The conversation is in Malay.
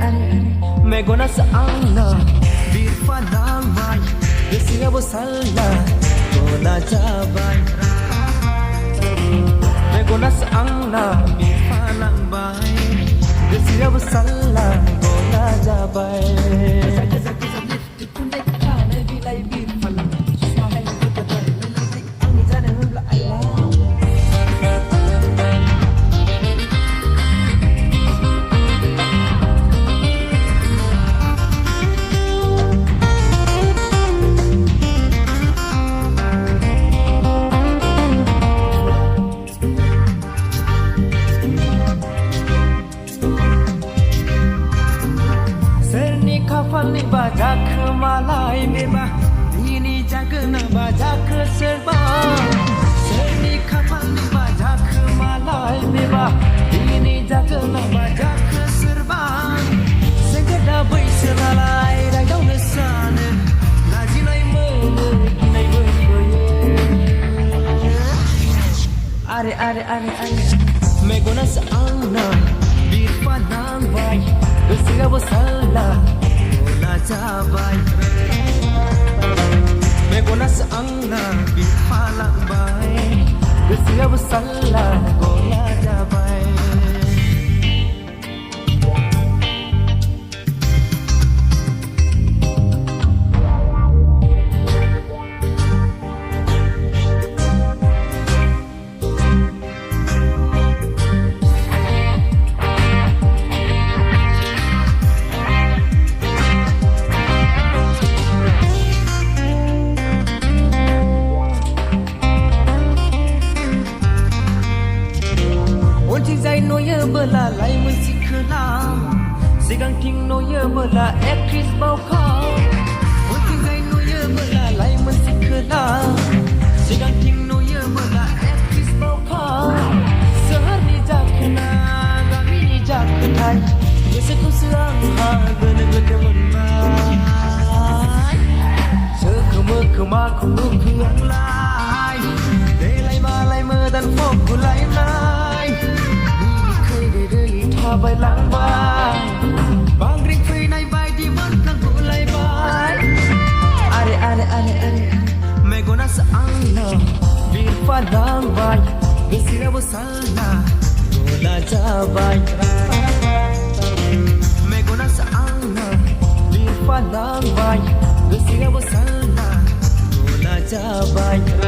Megona saangna birfanang bai Gesia bosalla Gona jabai Megona saangna birfanang bai Gesia bosalla Gona jabai Ni baca ke malai meba ini jaga na baca ke serba seni kapal ni baca ke malai meba ini jaga na baca ke serba segera berselalai dah jauh nesana ngaji lai mana nai berboye are megona saangna birpanang bai bersiga bosalla jabai Megona saangna bihalak bai Gesia besalla gola jabai belalai musik kelam Segang ting noya bela aktris baukau Unting zai noya belalai musik kelam Segang ting noya bela aktris baukau Sehar ni jakna kami ni jaknai Beseku serang ha gena-gena menbai Swkw-Mwkw ku yang lai Delai malai medan foku lai-lai Bai lang bai Bang ring free nai bai di man kang gulai bai Are Megona saangna birfanang bai Gesia bosalla Gona jabai Megona saangna birfanang bai Gesia bosalla Gona jabai